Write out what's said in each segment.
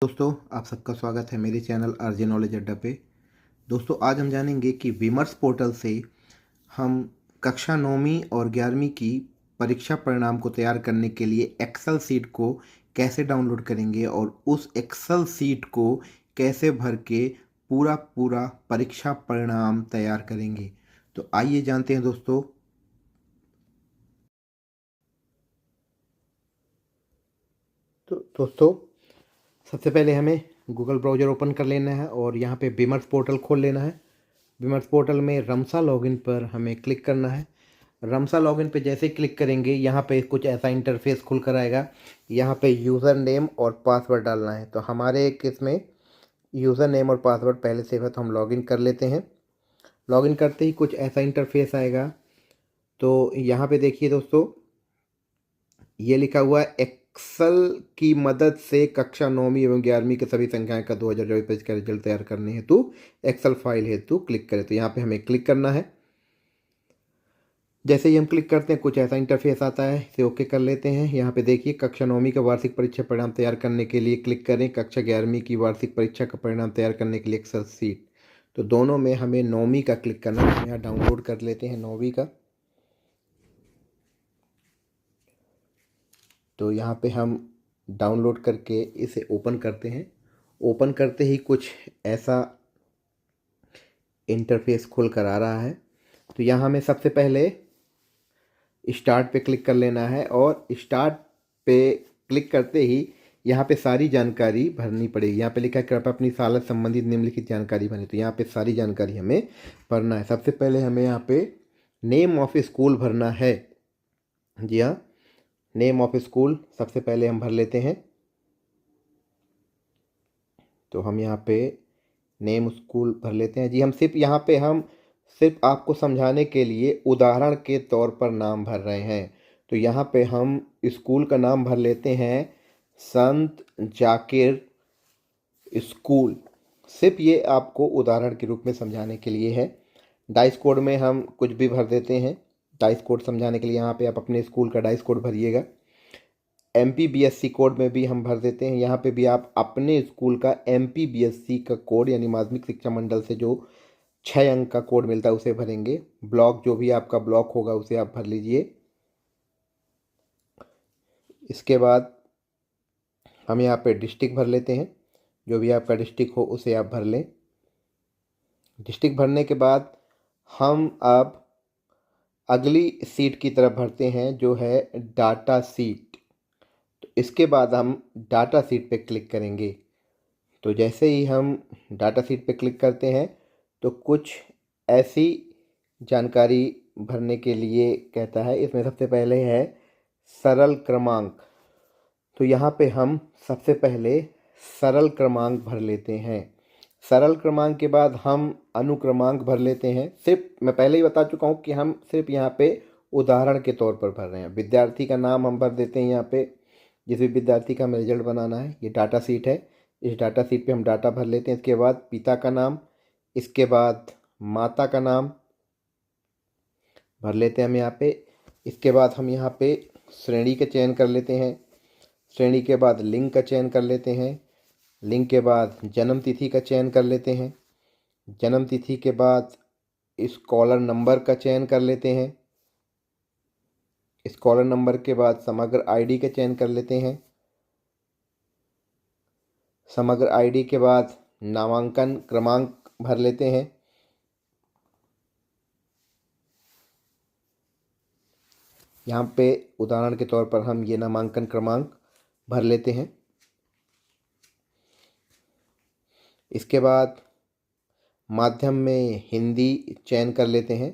दोस्तों, आप सबका स्वागत है मेरे चैनल आरजे नॉलेज अड्डा पे। दोस्तों, आज हम जानेंगे कि विमर्श पोर्टल से हम कक्षा 9वीं और 11वीं की परीक्षा परिणाम को तैयार करने के लिए एक्सेल सीट को कैसे डाउनलोड करेंगे और उस एक्सेल सीट को कैसे भर के पूरा पूरा परीक्षा परिणाम तैयार करेंगे। तो आइए जानते हैं दोस्तों। तो दोस्तों, सबसे पहले हमें गूगल ब्राउज़र ओपन कर लेना है और यहाँ पे विमर्श पोर्टल खोल लेना है। विमर्श पोर्टल में रमसा लॉगिन पर हमें क्लिक करना है। रमसा लॉगिन पे जैसे क्लिक करेंगे यहाँ पे कुछ ऐसा इंटरफेस खुल कर आएगा। यहाँ पे यूज़र नेम और पासवर्ड डालना है। तो हमारे केस में यूज़र नेम और पासवर्ड पहले से है, तो हम लॉगिन कर लेते हैं। लॉगिन करते ही कुछ ऐसा इंटरफेस आएगा। तो यहाँ पे देखिए दोस्तों, ये लिखा हुआ है एक्सेल की मदद से कक्षा 9वीं एवं 11वीं के सभी संख्याएं का 2024 का रिजल्ट तैयार करने हेतु एक्सेल फाइल हेतु क्लिक करें। तो यहाँ पे हमें क्लिक करना है। जैसे ही हम क्लिक करते हैं कुछ ऐसा इंटरफेस आता है, इसे ओके कर लेते हैं। यहाँ पे देखिए कक्षा 9वीं का वार्षिक परीक्षा परिणाम तैयार करने के लिए क्लिक करें, कक्षा 11वीं की वार्षिक परीक्षा का परिणाम तैयार करने के लिए एक्सेल सीट। तो दोनों में हमें 9वीं का क्लिक करना है। यहाँ डाउनलोड कर लेते हैं 9वीं का। तो यहाँ पे हम डाउनलोड करके इसे ओपन करते हैं। ओपन करते ही कुछ ऐसा इंटरफेस खुल कर आ रहा है। तो यहाँ हमें सबसे पहले स्टार्ट पे क्लिक कर लेना है और स्टार्ट पे क्लिक करते ही यहाँ पे सारी जानकारी भरनी पड़ेगी। यहाँ पे लिखा है कृपया अपनी साल से संबंधित निम्नलिखित जानकारी भरें। तो यहाँ पे सारी जानकारी हमें भरना है। सबसे पहले हमें यहाँ पे नेम ऑफ स्कूल भरना है। जी हाँ, नेम ऑफ स्कूल सबसे पहले हम भर लेते हैं। तो हम यहाँ पे नेम स्कूल भर लेते हैं। जी, हम सिर्फ आपको समझाने के लिए उदाहरण के तौर पर नाम भर रहे हैं। तो यहाँ पे हम स्कूल का नाम भर लेते हैं संत जाकिर स्कूल। सिर्फ ये आपको उदाहरण के रूप में समझाने के लिए है। डाइस कोड में हम कुछ भी भर देते हैं। डाइस कोड समझाने के लिए यहाँ पे आप अपने स्कूल का डाइस कोड भरिएगा। MPBSC कोड में भी हम भर देते हैं। यहाँ पे भी आप अपने स्कूल का MPBSC का कोड यानी माध्यमिक शिक्षा मंडल से जो 6 अंक का कोड मिलता है उसे भरेंगे। ब्लॉक जो भी आपका ब्लॉक होगा उसे आप भर लीजिए। इसके बाद हम यहाँ पे डिस्ट्रिक्ट भर लेते हैं। जो भी आपका डिस्ट्रिक्ट हो उसे आप भर लें। डिस्ट्रिक्ट भरने के बाद हम अब अगली सीट की तरफ भरते हैं जो है डाटा सीट। तो इसके बाद हम डाटा सीट पे क्लिक करेंगे। तो जैसे ही हम डाटा सीट पे क्लिक करते हैं तो कुछ ऐसी जानकारी भरने के लिए कहता है। इसमें सबसे पहले है सरल क्रमांक। तो यहाँ पे हम सबसे पहले सरल क्रमांक भर लेते हैं। सरल क्रमांक के बाद हम अनुक्रमांक भर लेते हैं। सिर्फ मैं पहले ही बता चुका हूँ कि हम सिर्फ यहाँ पे उदाहरण के तौर पर भर रहे हैं। विद्यार्थी का नाम हम भर देते हैं। यहाँ पे जिस भी विद्यार्थी का हमें रिजल्ट बनाना है, ये डाटा सीट है। इस डाटा सीट पे हम डाटा भर लेते हैं। इसके बाद पिता का नाम, इसके बाद माता का नाम भर लेते हैं हम यहाँ पे। इसके बाद हम यहाँ पे श्रेणी का चयन कर लेते हैं। श्रेणी के बाद लिंग का चयन कर लेते हैं। लिंग के बाद जन्म तिथि का चयन कर लेते हैं। जन्म तिथि के बाद स्कॉलर नंबर का चयन कर लेते हैं। स्कॉलर नंबर के बाद समग्र आईडी का चयन कर लेते हैं। समग्र आईडी के बाद नामांकन क्रमांक भर लेते हैं। यहाँ पे उदाहरण के तौर पर हम ये नामांकन क्रमांक भर लेते हैं। इसके बाद माध्यम में हिंदी चयन कर लेते हैं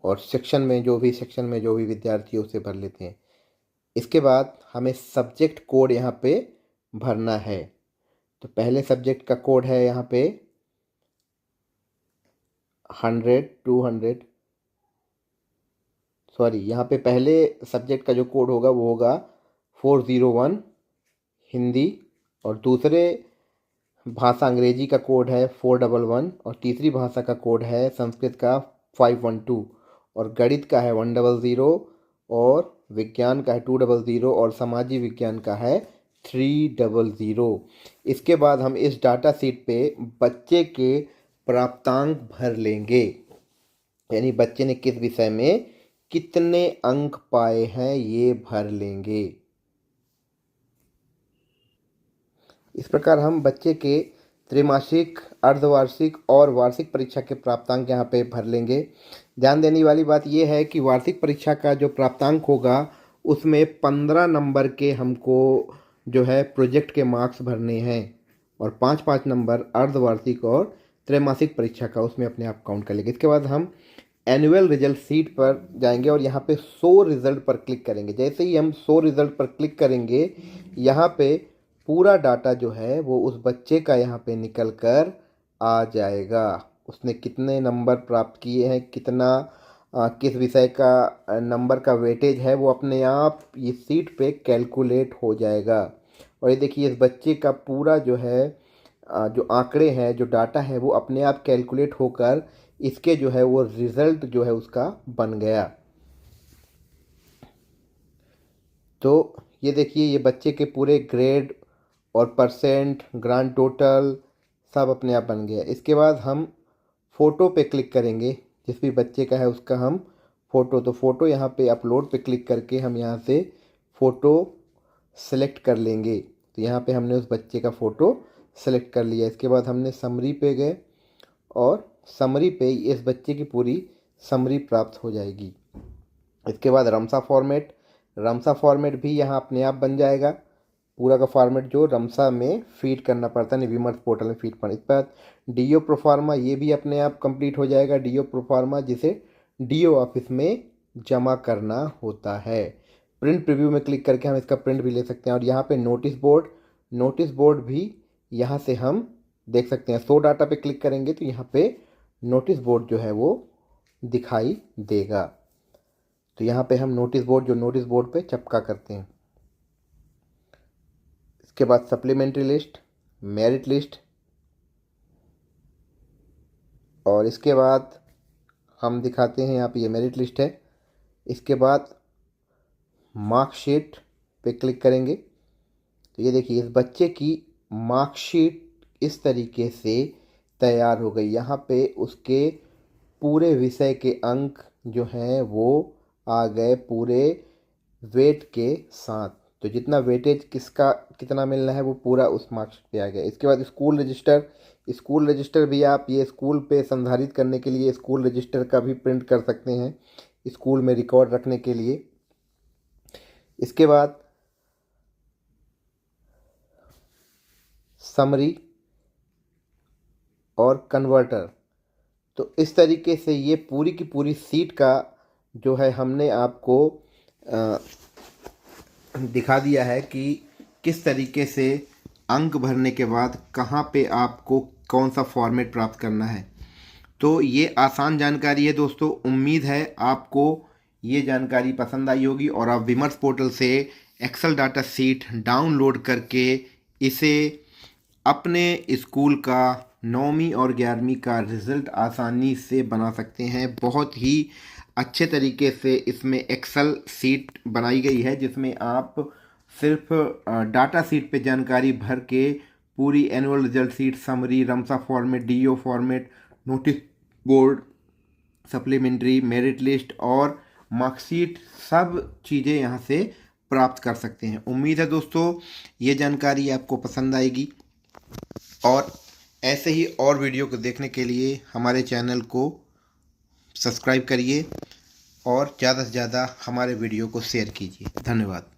और सेक्शन में जो भी विद्यार्थी है उसे भर लेते हैं। इसके बाद हमें सब्जेक्ट कोड यहाँ पे भरना है। तो पहले सब्जेक्ट का कोड है यहाँ पे यहाँ पे पहले सब्जेक्ट का जो कोड होगा वो होगा 401 हिंदी, और दूसरे भाषा अंग्रेजी का कोड है 411, और तीसरी भाषा का कोड है संस्कृत का 512, और गणित का है 100, और विज्ञान का है 200, और सामाजिक विज्ञान का है 300। इसके बाद हम इस डाटा शीट पे बच्चे के प्राप्तांक भर लेंगे, यानी बच्चे ने किस विषय में कितने अंक पाए हैं ये भर लेंगे। इस प्रकार हम बच्चे के त्रैमासिक, अर्धवार्षिक और वार्षिक परीक्षा के प्राप्तांक यहाँ पे भर लेंगे। ध्यान देने वाली बात यह है कि वार्षिक परीक्षा का जो प्राप्तांक होगा उसमें 15 नंबर के हमको जो है प्रोजेक्ट के मार्क्स भरने हैं, और 5-5 नंबर अर्धवार्षिक और त्रैमासिक परीक्षा का उसमें अपने आप काउंट कर लेंगे। इसके बाद हम एनुअल रिजल्ट शीट पर जाएंगे और यहाँ पे 100 रिजल्ट पर क्लिक करेंगे। जैसे ही हम 100 रिजल्ट पर क्लिक करेंगे, यहाँ पे पूरा डाटा जो है वो उस बच्चे का यहाँ पे निकल कर आ जाएगा। उसने कितने नंबर प्राप्त किए हैं, किस विषय का नंबर का वेटेज है, वो अपने आप ये सीट पे कैलकुलेट हो जाएगा। और ये देखिए इस बच्चे का पूरा जो है जो आंकड़े हैं, जो डाटा है, वो अपने आप कैलकुलेट होकर इसके जो है वो रिज़ल्ट जो है उसका बन गया। तो ये देखिए ये बच्चे के पूरे ग्रेड और परसेंट, ग्रांड टोटल सब अपने आप बन गया। इसके बाद हम फ़ोटो पे क्लिक करेंगे, जिस भी बच्चे का है उसका हम फ़ोटो यहाँ पे अपलोड पे क्लिक करके हम यहाँ से फ़ोटो सेलेक्ट कर लेंगे। तो यहाँ पे हमने उस बच्चे का फ़ोटो सेलेक्ट कर लिया। इसके बाद हमने समरी पे गए और समरी पे इस बच्चे की पूरी समरी प्राप्त हो जाएगी। इसके बाद रमसा फॉर्मेट भी यहाँ अपने आप बन जाएगा। पूरा का फॉर्मेट जो रमसा में फीड करना पड़ता है, विमर्श पोर्टल में फीड करना। इस पर डीओ प्रोफार्मा ये भी अपने आप कंप्लीट हो जाएगा। डीओ प्रोफार्मा जिसे डीओ ऑफिस में जमा करना होता है। प्रिंट प्रीव्यू में क्लिक करके हम इसका प्रिंट भी ले सकते हैं। और यहाँ पे नोटिस बोर्ड भी यहाँ से हम देख सकते हैं। 100 डाटा पे क्लिक करेंगे तो यहाँ पे नोटिस बोर्ड जो है वो दिखाई देगा। तो यहाँ पे हम नोटिस बोर्ड पे चपका करते हैं। इसके बाद सप्लीमेंट्री लिस्ट, मेरिट लिस्ट, और इसके बाद हम दिखाते हैं यहाँ पे ये मेरिट लिस्ट है। इसके बाद मार्कशीट पे क्लिक करेंगे तो ये देखिए इस बच्चे की मार्कशीट इस तरीके से तैयार हो गई। यहाँ पे उसके पूरे विषय के अंक जो हैं वो आ गए पूरे वेट के साथ। तो जितना वेटेज किसका कितना मिलना है वो पूरा उस मार्क्स पे आ गया। इसके बाद स्कूल रजिस्टर भी आप ये स्कूल पे संधारित करने के लिए स्कूल रजिस्टर का भी प्रिंट कर सकते हैं, स्कूल में रिकॉर्ड रखने के लिए। इसके बाद समरी और कन्वर्टर। तो इस तरीके से ये पूरी की पूरी सीट का जो है हमने आपको दिखा दिया है कि किस तरीके से अंक भरने के बाद कहाँ पे आपको कौन सा फॉर्मेट प्राप्त करना है। तो ये आसान जानकारी है दोस्तों। उम्मीद है आपको ये जानकारी पसंद आई होगी और आप विमर्श पोर्टल से एक्सेल डाटा शीट डाउनलोड करके इसे अपने स्कूल का 9वीं और 11वीं का रिज़ल्ट आसानी से बना सकते हैं। बहुत ही अच्छे तरीके से इसमें एक्सेल शीट बनाई गई है, जिसमें आप सिर्फ डाटा शीट पे जानकारी भर के पूरी annual result sheet, summary, RMSA format, DO format, notice board, supplementary, merit list और मार्कशीट सब चीज़ें यहाँ से प्राप्त कर सकते हैं। उम्मीद है दोस्तों ये जानकारी आपको पसंद आएगी और ऐसे ही और वीडियो को देखने के लिए हमारे चैनल को सब्सक्राइब करिए और ज़्यादा से ज़्यादा हमारे वीडियो को शेयर कीजिए। धन्यवाद।